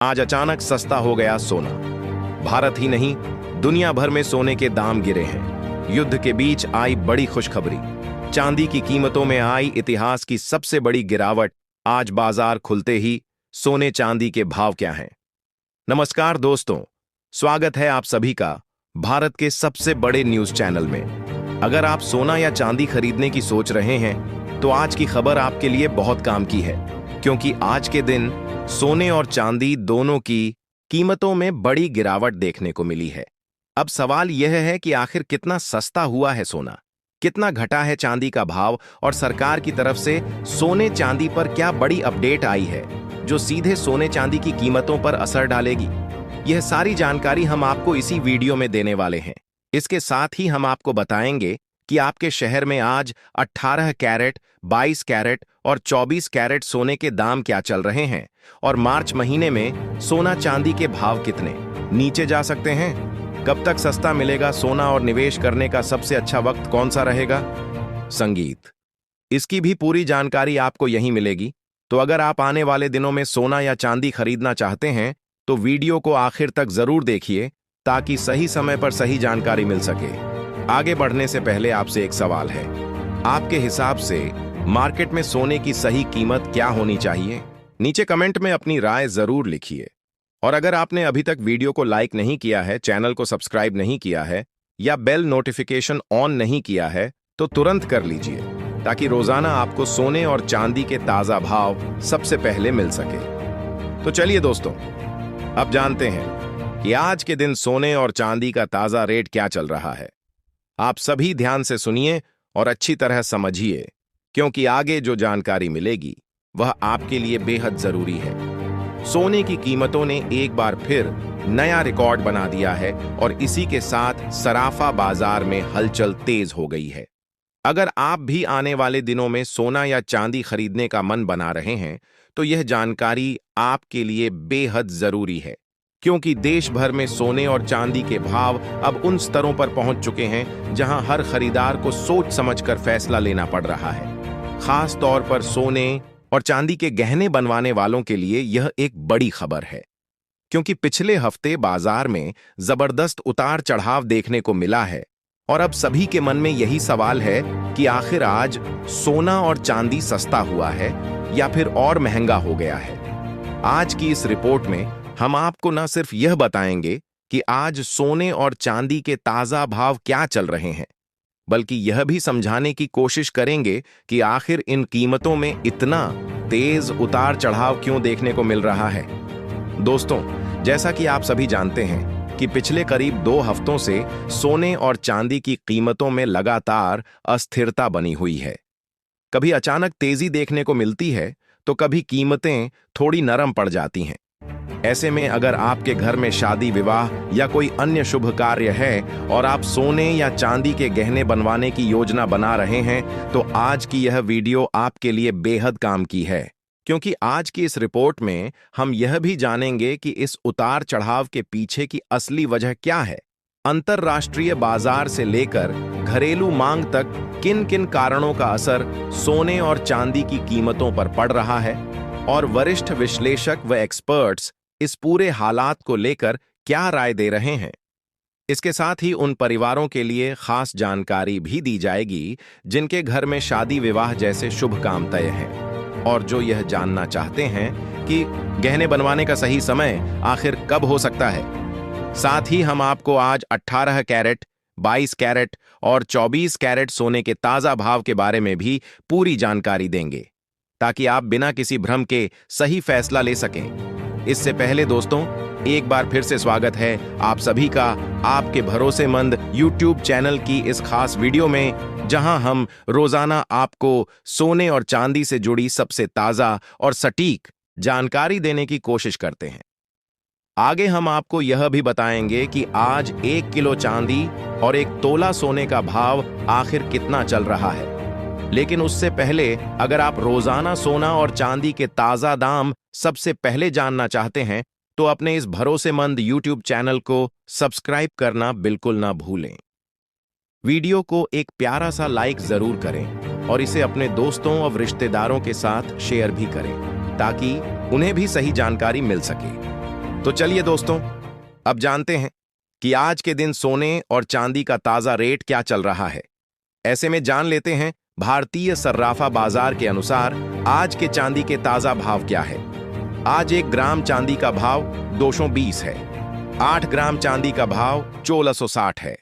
आज अचानक सस्ता हो गया सोना। भारत ही नहीं, दुनिया भर में सोने के दाम गिरे हैं। युद्ध के बीच आई बड़ी खुशखबरी। चांदी की कीमतों में आई इतिहास की सबसे बड़ी गिरावट। आज बाजार खुलते ही सोने चांदी के भाव क्या हैं? नमस्कार दोस्तों, स्वागत है आप सभी का भारत के सबसे बड़े न्यूज चैनल में। अगर आप सोना या चांदी खरीदने की सोच रहे हैं तो आज की खबर आपके लिए बहुत काम की है, क्योंकि आज के दिन सोने और चांदी दोनों की कीमतों में बड़ी गिरावट देखने को मिली है। अब सवाल यह है कि आखिर कितना सस्ता हुआ है सोना, कितना घटा है चांदी का भाव, और सरकार की तरफ से सोने चांदी पर क्या बड़ी अपडेट आई है जो सीधे सोने चांदी की कीमतों पर असर डालेगी। यह सारी जानकारी हम आपको इसी वीडियो में देने वाले हैं। इसके साथ ही हम आपको बताएंगे कि आपके शहर में आज 18 कैरेट, 22 कैरेट और 24 कैरेट सोने के दाम क्या चल रहे हैं, और मार्च महीने में सोना चांदी के भाव कितने नीचे जा सकते हैं। कब तक सस्ता मिलेगा सोना और निवेश करने का सबसे अच्छा वक्त कौन सा रहेगा। संगीत, इसकी भी पूरी जानकारी आपको यहीं मिलेगी। तो अगर आप आने वाले दिनों में सोना या चांदी खरीदना चाहते हैं तो वीडियो को आखिर तक जरूर देखिए, ताकि सही समय पर सही जानकारी मिल सके। आगे बढ़ने से पहले आपसे एक सवाल है, आपके हिसाब से मार्केट में सोने की सही कीमत क्या होनी चाहिए? नीचे कमेंट में अपनी राय जरूर लिखिए। और अगर आपने अभी तक वीडियो को लाइक नहीं किया है, चैनल को सब्सक्राइब नहीं किया है या बेल नोटिफिकेशन ऑन नहीं किया है तो तुरंत कर लीजिए, ताकि रोजाना आपको सोने और चांदी के ताजा भाव सबसे पहले मिल सके। तो चलिए दोस्तों, अब जानते हैं कि आज के दिन सोने और चांदी का ताजा रेट क्या चल रहा है। आप सभी ध्यान से सुनिए और अच्छी तरह समझिए, क्योंकि आगे जो जानकारी मिलेगी वह आपके लिए बेहद जरूरी है। सोने की कीमतों ने एक बार फिर नया रिकॉर्ड बना दिया है और इसी के साथ सराफा बाजार में हलचल तेज हो गई है। अगर आप भी आने वाले दिनों में सोना या चांदी खरीदने का मन बना रहे हैं तो यह जानकारी आपके लिए बेहद जरूरी है, क्योंकि देश भर में सोने और चांदी के भाव अब उन स्तरों पर पहुंच चुके हैं जहां हर खरीदार को सोच समझकर फैसला लेना पड़ रहा है। खास तौर पर सोने और चांदी के गहने बनवाने वालों के लिए यह एक बड़ी खबर है, क्योंकि पिछले हफ्ते बाजार में जबरदस्त उतार चढ़ाव देखने को मिला है। और अब सभी के मन में यही सवाल है कि आखिर आज सोना और चांदी सस्ता हुआ है या फिर और महंगा हो गया है। आज की इस रिपोर्ट में हम आपको न सिर्फ यह बताएंगे कि आज सोने और चांदी के ताजा भाव क्या चल रहे हैं, बल्कि यह भी समझाने की कोशिश करेंगे कि आखिर इन कीमतों में इतना तेज उतार चढ़ाव क्यों देखने को मिल रहा है। दोस्तों, जैसा कि आप सभी जानते हैं कि पिछले करीब 2 हफ्तों से सोने और चांदी की कीमतों में लगातार अस्थिरता बनी हुई है। कभी अचानक तेजी देखने को मिलती है तो कभी कीमतें थोड़ी नरम पड़ जाती हैं। ऐसे में अगर आपके घर में शादी विवाह या कोई अन्य शुभ कार्य है और आप सोने या चांदी के गहने बनवाने की योजना बना रहे हैं तो आज की यह वीडियो आपके लिए बेहद काम की है, क्योंकि आज की इस रिपोर्ट में हम यह भी जानेंगे कि इस उतार चढ़ाव के पीछे की असली वजह क्या है। अंतरराष्ट्रीय बाजार से लेकर घरेलू मांग तक किन किन कारणों का असर सोने और चांदी की कीमतों पर पड़ रहा है, और वरिष्ठ विश्लेषक व एक्सपर्ट्स इस पूरे हालात को लेकर क्या राय दे रहे हैं। इसके साथ ही उन परिवारों के लिए खास जानकारी भी दी जाएगी जिनके घर में शादी विवाह जैसे शुभ काम तय हैं, और जो यह जानना चाहते हैं कि गहने बनवाने का सही समय आखिर कब हो सकता है। साथ ही हम आपको आज 18 कैरेट, 22 कैरेट और 24 कैरेट सोने के ताजा भाव के बारे में भी पूरी जानकारी देंगे, ताकि आप बिना किसी भ्रम के सही फैसला ले सकें। इससे पहले दोस्तों, एक बार फिर से स्वागत है आप सभी का आपके भरोसेमंद YouTube चैनल की इस खास वीडियो में, जहां हम रोजाना आपको सोने और चांदी से जुड़ी सबसे ताजा और सटीक जानकारी देने की कोशिश करते हैं। आगे हम आपको यह भी बताएंगे कि आज 1 किलो चांदी और 1 तोला सोने का भाव आखिर कितना चल रहा है। लेकिन उससे पहले, अगर आप रोजाना सोना और चांदी के ताजा दाम सबसे पहले जानना चाहते हैं तो अपने इस भरोसेमंद YouTube चैनल को सब्सक्राइब करना बिल्कुल ना भूलें। वीडियो को एक प्यारा सा लाइक जरूर करें और इसे अपने दोस्तों और रिश्तेदारों के साथ शेयर भी करें, ताकि उन्हें भी सही जानकारी मिल सके। तो चलिए दोस्तों, अब जानते हैं कि आज के दिन सोने और चांदी का ताजा रेट क्या चल रहा है। ऐसे में जान लेते हैं भारतीय सर्राफा बाजार के अनुसार आज के चांदी के ताजा भाव क्या है। आज 1 ग्राम चांदी का भाव 220 है। 8 ग्राम चांदी का भाव 1460 है।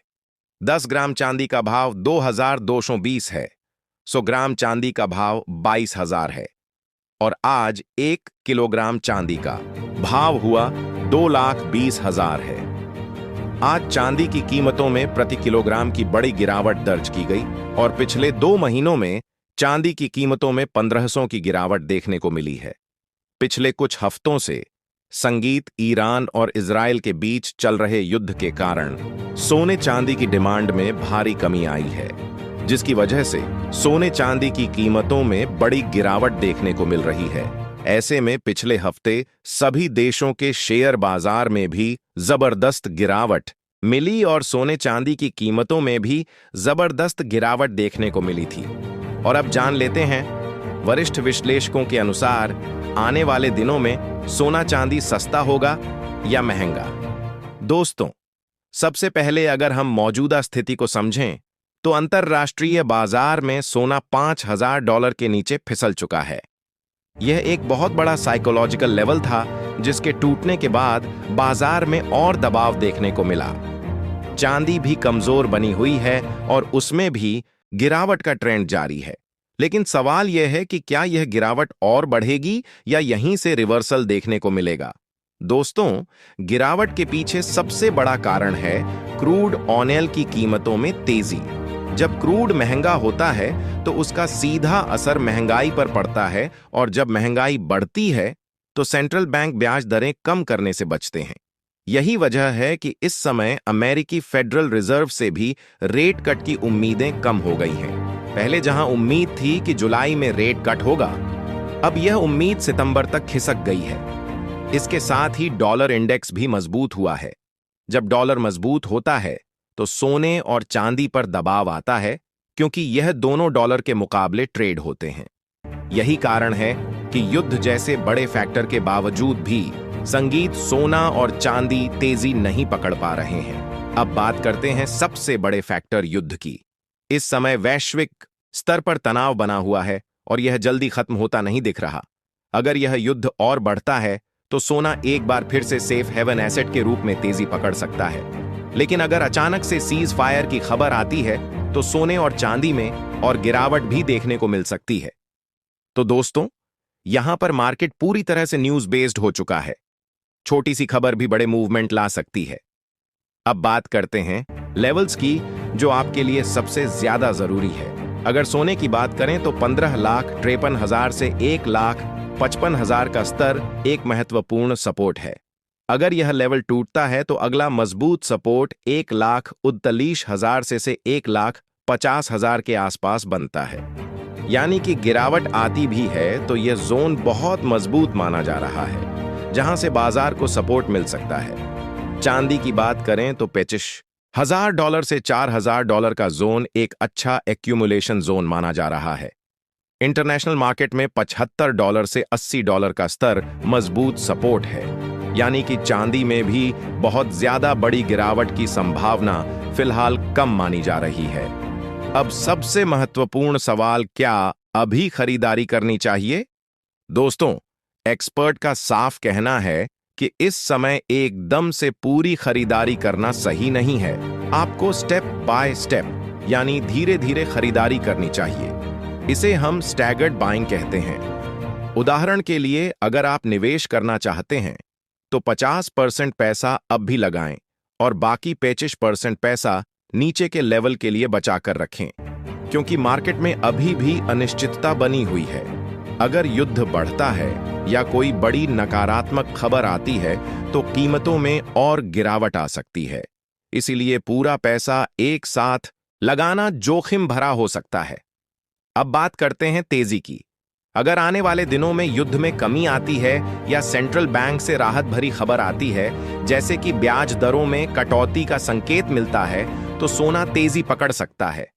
10 ग्राम चांदी का भाव 2220 है। 100 ग्राम चांदी का भाव 22,000 है। और आज 1 किलोग्राम चांदी का भाव हुआ 2,20,000 है। आज चांदी की कीमतों में प्रति किलोग्राम की बड़ी गिरावट दर्ज की गई और पिछले 2 महीनों में चांदी की कीमतों में 1500 की गिरावट देखने को मिली है। पिछले कुछ हफ्तों से संगीत ईरान और इजराइल के बीच चल रहे युद्ध के कारण सोने चांदी की डिमांड में भारी कमी आई है, जिसकी वजह से सोने चांदी की कीमतों में बड़ी गिरावट देखने को मिल रही है। ऐसे में पिछले हफ्ते सभी देशों के शेयर बाजार में भी जबरदस्त गिरावट मिली और सोने चांदी की कीमतों में भी जबरदस्त गिरावट देखने को मिली थी। और अब जान लेते हैं वरिष्ठ विश्लेषकों के अनुसार आने वाले दिनों में सोना चांदी सस्ता होगा या महंगा। दोस्तों, सबसे पहले अगर हम मौजूदा स्थिति को समझें तो अंतर्राष्ट्रीय बाजार में सोना $5,000 के नीचे फिसल चुका है। यह एक बहुत बड़ा साइकोलॉजिकल लेवल था, जिसके टूटने के बाद बाजार में और दबाव देखने को मिला। चांदी भी कमजोर बनी हुई है और उसमें भी गिरावट का ट्रेंड जारी है। लेकिन सवाल यह है कि क्या यह गिरावट और बढ़ेगी या यहीं से रिवर्सल देखने को मिलेगा। दोस्तों, गिरावट के पीछे सबसे बड़ा कारण है क्रूड ऑयल की कीमतों में तेजी। जब क्रूड महंगा होता है तो उसका सीधा असर महंगाई पर पड़ता है और जब महंगाई बढ़ती है तो सेंट्रल बैंक ब्याज दरें कम करने से बचते हैं। यही वजह है कि इस समय अमेरिकी फेडरल रिजर्व से भी रेट कट की उम्मीदें कम हो गई हैं। पहले जहां उम्मीद थी कि जुलाई में रेट कट होगा, अब यह उम्मीद सितंबर तक खिसक गई है। इसके साथ ही डॉलर इंडेक्स भी मजबूत हुआ है। जब डॉलर मजबूत होता है तो सोने और चांदी पर दबाव आता है, क्योंकि यह दोनों डॉलर के मुकाबले ट्रेड होते हैं। यही कारण है कि युद्ध जैसे बड़े फैक्टर के बावजूद भी संगीत, सोना और चांदी तेजी नहीं पकड़ पा रहे हैं। अब बात करते हैं सबसे बड़े फैक्टर युद्ध की। इस समय वैश्विक स्तर पर तनाव बना हुआ है और यह जल्दी खत्म होता नहीं दिख रहा। अगर यह युद्ध और बढ़ता है तो सोना एक बार फिर से सेफ हेवन एसेट के रूप में तेजी पकड़ सकता है। लेकिन अगर अचानक से सीज फायर की खबर आती है तो सोने और चांदी में और गिरावट भी देखने को मिल सकती है। तो दोस्तों, यहां पर मार्केट पूरी तरह से न्यूज बेस्ड हो चुका है। छोटी सी खबर भी बड़े मूवमेंट ला सकती है। अब बात करते हैं लेवल्स की, जो आपके लिए सबसे ज्यादा जरूरी है। अगर सोने की बात करें तो 15,53,000 से 1,55,000 का स्तर एक महत्वपूर्ण सपोर्ट है। अगर यह लेवल टूटता है तो अगला मजबूत सपोर्ट 1,39,000 से 1,50,000 के आसपास बनता है। यानी कि गिरावट आती भी है तो यह जोन बहुत मजबूत माना जा रहा है, जहां से बाजार को सपोर्ट मिल सकता है। चांदी की बात करें तो $25,000 से $4,000 का जोन एक अच्छा एक्यूमुलेशन जोन माना जा रहा है। इंटरनेशनल मार्केट में $75 से $80 का स्तर मजबूत सपोर्ट है। यानी कि चांदी में भी बहुत ज्यादा बड़ी गिरावट की संभावना फिलहाल कम मानी जा रही है। अब सबसे महत्वपूर्ण सवाल, क्या अभी खरीदारी करनी चाहिए? दोस्तों, एक्सपर्ट का साफ कहना है कि इस समय एकदम से पूरी खरीदारी करना सही नहीं है। आपको स्टेप बाय स्टेप यानी धीरे धीरे खरीदारी करनी चाहिए। इसे हम स्टैगर्ड बाइंग कहते हैं। उदाहरण के लिए, अगर आप निवेश करना चाहते हैं तो 50% पैसा अब भी लगाएं और बाकी 25% पैसा नीचे के लेवल के लिए बचाकर रखें, क्योंकि मार्केट में अभी भी अनिश्चितता बनी हुई है। अगर युद्ध बढ़ता है या कोई बड़ी नकारात्मक खबर आती है तो कीमतों में और गिरावट आ सकती है। इसीलिए पूरा पैसा एक साथ लगाना जोखिम भरा हो सकता है। अब बात करते हैं तेजी की। अगर आने वाले दिनों में युद्ध में कमी आती है या सेंट्रल बैंक से राहत भरी खबर आती है, जैसे कि ब्याज दरों में कटौती का संकेत मिलता है, तो सोना तेजी पकड़ सकता है।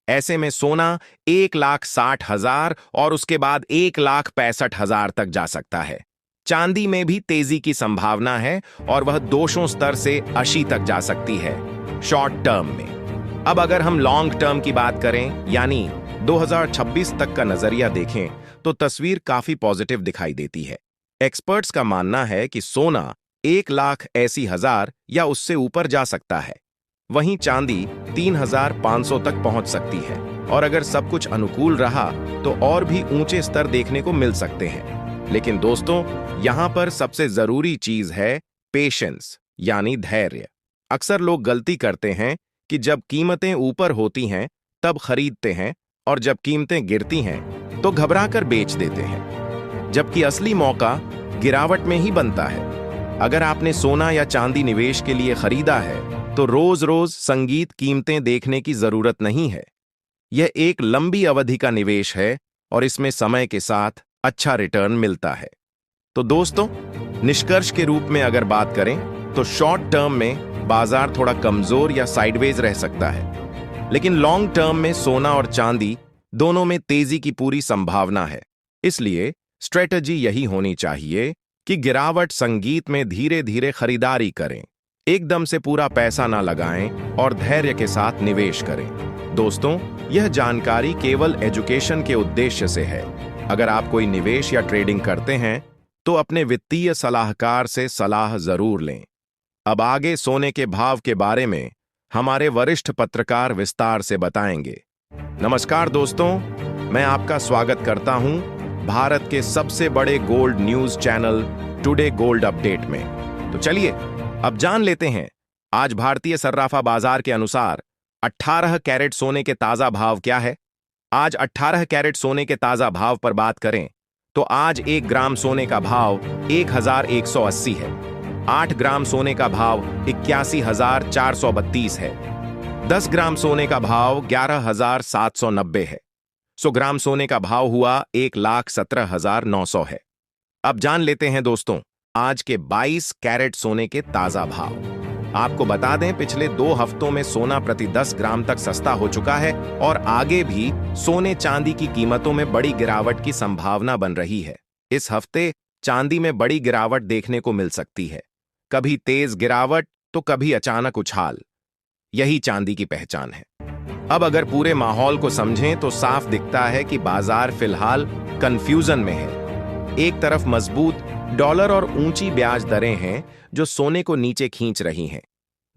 ऐसे में सोना 1,60,000 और उसके बाद 1,65,000 तक जा सकता है। चांदी में भी तेजी की संभावना है और वह 200 स्तर से 80 तक जा सकती है शॉर्ट टर्म में। अब अगर हम लॉन्ग टर्म की बात करें, यानी 2026 तक का नजरिया देखें, तो तस्वीर काफी पॉजिटिव दिखाई देती है। एक्सपर्ट्स का मानना है कि सोना 1,80,000 या उससे ऊपर जा सकता है। वहीं चांदी 3,500 तक पहुंच सकती है और अगर सब कुछ अनुकूल रहा तो और भी ऊंचे स्तर देखने को मिल सकते हैं। लेकिन दोस्तों, यहां पर सबसे जरूरी चीज है पेशेंस, यानी धैर्य। अक्सर लोग गलती करते हैं कि जब कीमतें ऊपर होती हैं तब खरीदते हैं और जब कीमतें गिरती हैं तो घबराकर बेच देते हैं, जबकि असली मौका गिरावट में ही बनता है। अगर आपने सोना या चांदी निवेश के लिए खरीदा है तो रोज रोज संगीत कीमतें देखने की जरूरत नहीं है। यह एक लंबी अवधि का निवेश है और इसमें समय के साथ अच्छा रिटर्न मिलता है। तो दोस्तों, निष्कर्ष के रूप में अगर बात करें तो शॉर्ट टर्म में बाजार थोड़ा कमजोर या साइडवेज रह सकता है, लेकिन लॉन्ग टर्म में सोना और चांदी दोनों में तेजी की पूरी संभावना है। इसलिए स्ट्रेटजी यही होनी चाहिए कि गिरावट संगीत में धीरे धीरे खरीदारी करें, एकदम से पूरा पैसा ना लगाएं और धैर्य के साथ निवेश करें। दोस्तों, यह जानकारी केवल एजुकेशन के उद्देश्य से है। अगर आप कोई निवेश या ट्रेडिंग करते हैं तो अपने वित्तीय सलाहकार से सलाह जरूर लें। अब आगे सोने के भाव के बारे में हमारे वरिष्ठ पत्रकार विस्तार से बताएंगे। नमस्कार दोस्तों, मैं आपका स्वागत करता हूं भारत के सबसे बड़े gold news channel today gold update में। तो चलिए अब जान लेते हैं आज भारतीय सर्राफा बाजार के अनुसार 18 कैरेट सोने के ताजा भाव क्या है। आज 18 कैरेट सोने के ताजा भाव पर बात करें तो आज 1 ग्राम सोने का भाव 1,180 है। 8 ग्राम सोने का भाव 81,432 है। 10 ग्राम सोने का भाव 11,790 है। 100 ग्राम सोने का भाव हुआ 1,17,900 है। अब जान लेते हैं दोस्तों आज के 22 कैरेट सोने के ताजा भाव। आपको बता दें, पिछले 2 हफ्तों में सोना प्रति 10 ग्राम तक सस्ता हो चुका है और आगे भी सोने चांदी की कीमतों में बड़ी गिरावट की संभावना बन रही है। इस हफ्ते चांदी में बड़ी गिरावट देखने को मिल सकती है, कभी तेज गिरावट तो कभी अचानक उछाल। यही चांदी की पहचान है। अब अगर पूरे माहौल को समझें तो साफ दिखता है कि बाजार फिलहाल कंफ्यूजन में है। एक तरफ मजबूत डॉलर और ऊंची ब्याज दरें हैं जो सोने को नीचे खींच रही हैं।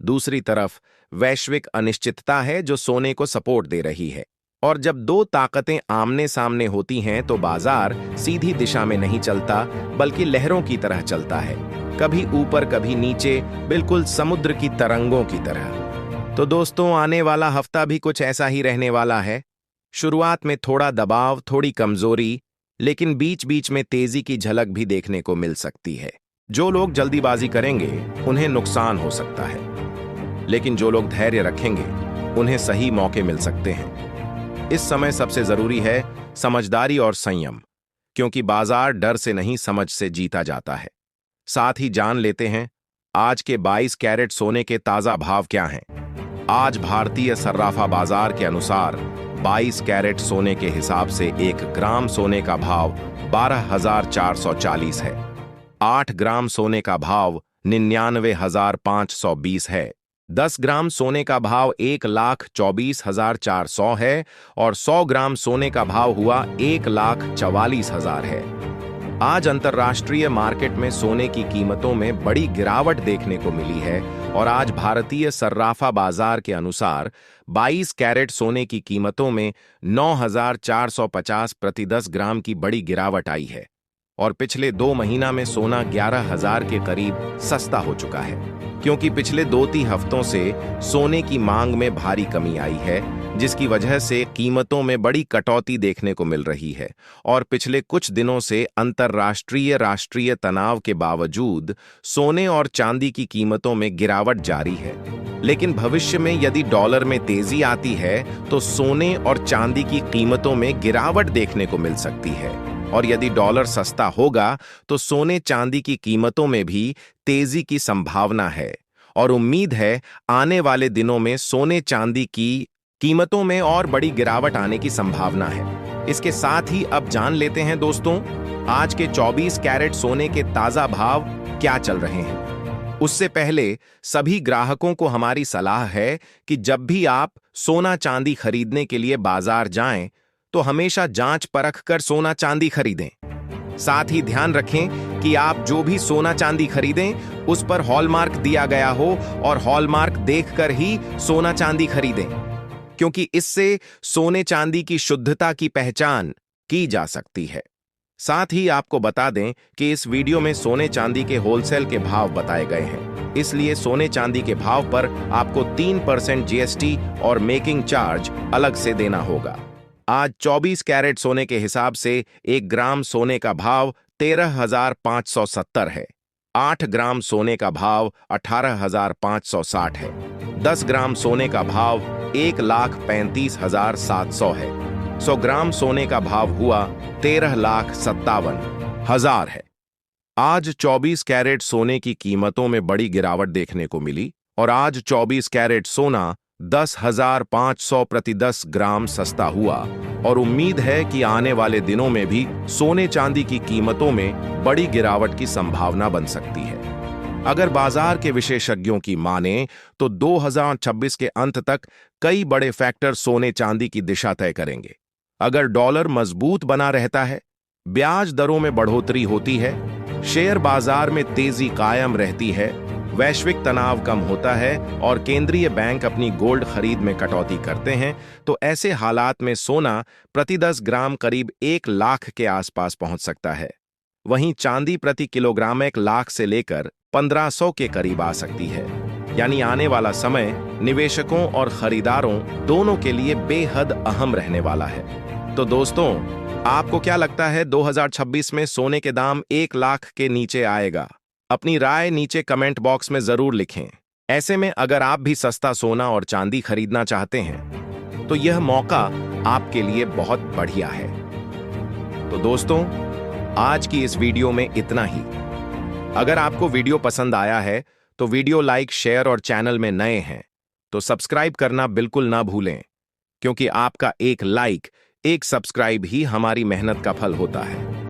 दूसरी तरफ वैश्विक अनिश्चितता है जो सोने को सपोर्ट दे रही है। और जब 2 ताकतें आमने सामने होती हैं तो बाजार सीधी दिशा में नहीं चलता, बल्कि लहरों की तरह चलता है, कभी ऊपर कभी नीचे, बिल्कुल समुद्र की तरंगों की तरह। तो दोस्तों, आने वाला हफ्ता भी कुछ ऐसा ही रहने वाला है। शुरुआत में थोड़ा दबाव, थोड़ी कमजोरी, लेकिन बीच बीच में तेजी की झलक भी देखने को मिल सकती है। जो लोग जल्दीबाजी करेंगे उन्हें नुकसान हो सकता है, लेकिन जो लोग धैर्य रखेंगे उन्हें सही मौके मिल सकते हैं। इस समय सबसे जरूरी है समझदारी और संयम, क्योंकि बाजार डर से नहीं समझ से जीता जाता है। साथ ही जान लेते हैं आज के 22 कैरेट सोने के ताजा भाव क्या हैं। आज भारतीय सर्राफा बाजार के अनुसार 22 कैरेट सोने के हिसाब से 1 ग्राम सोने का भाव 12,440 है। 8 ग्राम सोने का भाव 99,520 है। 10 ग्राम सोने का भाव 1,24,400 है और 100 ग्राम सोने का भाव हुआ 1,44,000 है। आज अंतर्राष्ट्रीय मार्केट में सोने की कीमतों में बड़ी गिरावट देखने को मिली है और आज भारतीय सर्राफा बाजार के अनुसार 22 कैरेट सोने की कीमतों में 9,450 प्रति 10 ग्राम की बड़ी गिरावट आई है और पिछले 2 महीना में सोना 11,000 के करीब सस्ता हो चुका है, क्योंकि पिछले 2-3 हफ्तों से सोने की मांग में भारी कमी आई है, जिसकी वजह से कीमतों में बड़ी कटौती देखने को मिल रही है। और पिछले कुछ दिनों से अंतर्राष्ट्रीय राष्ट्रीय तनाव के बावजूद सोने और चांदी की कीमतों में गिरावट जारी है। लेकिन भविष्य में यदि डॉलर में तेजी आती है तो सोने और चांदी की कीमतों में गिरावट देखने को मिल सकती है, और यदि डॉलर सस्ता होगा तो सोने चांदी की कीमतों में भी तेजी की संभावना है। और उम्मीद है आने वाले दिनों में सोने चांदी की कीमतों में और बड़ी गिरावट आने की संभावना है। इसके साथ ही अब जान लेते हैं दोस्तों, आज के 24 कैरेट सोने के ताजा भाव क्या चल रहे हैं। उससे पहले सभी ग्राहकों को हमारी सलाह है कि जब भी आप सोना चांदी खरीदने के लिए बाजार जाएं, तो हमेशा जांच परख कर सोना चांदी खरीदें। साथ ही ध्यान रखें कि आप जो भी सोना चांदी खरीदें उस पर हॉलमार्क दिया गया हो और हॉलमार्क देखकर ही सोना चांदी खरीदें, क्योंकि इससे सोने चांदी की शुद्धता की पहचान की जा सकती है। साथ ही आपको बता दें कि इस वीडियो में सोने चांदी के होलसेल के भाव बताए गए हैं, इसलिए सोने चांदी के भाव पर आपको 3% जीएसटी और मेकिंग चार्ज अलग से देना होगा। आज 24 कैरेट सोने के हिसाब से 1 ग्राम सोने का भाव 13,570 है। 8 ग्राम सोने का भाव 18,560 है। 10 ग्राम सोने का भाव 1,35,700 है। 100 ग्राम सोने का भाव हुआ 13,57,000 है। आज 24 कैरेट सोने की कीमतों में बड़ी गिरावट देखने को मिली और आज 24 कैरेट सोना 10,500 प्रति 10 ग्राम सस्ता हुआ और उम्मीद है कि आने वाले दिनों में भी सोने चांदी की कीमतों में बड़ी गिरावट की संभावना बन सकती है। अगर बाजार के विशेषज्ञों की माने तो 2026 के अंत तक कई बड़े फैक्टर सोने चांदी की दिशा तय करेंगे। अगर डॉलर मजबूत बना रहता है, ब्याज दरों में बढ़ोतरी होती है, शेयर बाजार में तेजी कायम रहती है, वैश्विक तनाव कम होता है और केंद्रीय बैंक अपनी गोल्ड खरीद में कटौती करते हैं, तो ऐसे हालात में सोना प्रति 10 ग्राम करीब 1 लाख के आसपास पहुंच सकता है। वहीं चांदी प्रति किलोग्राम 1 लाख से लेकर 1500 के करीब आ सकती है। यानी आने वाला समय निवेशकों और खरीदारों दोनों के लिए बेहद अहम रहने वाला है। तो दोस्तों, आपको क्या लगता है 2026 में सोने के दाम 1 लाख के नीचे आएगा? अपनी राय नीचे कमेंट बॉक्स में जरूर लिखें। ऐसे में अगर आप भी सस्ता सोना और चांदी खरीदना चाहते हैं तो यह मौका आपके लिए बहुत बढ़िया है। तो दोस्तों, आज की इस वीडियो में इतना ही। अगर आपको वीडियो पसंद आया है तो वीडियो लाइक, शेयर और चैनल में नए हैं तो सब्सक्राइब करना बिल्कुल ना भूलें, क्योंकि आपका एक लाइक, एक सब्सक्राइब ही हमारी मेहनत का फल होता है।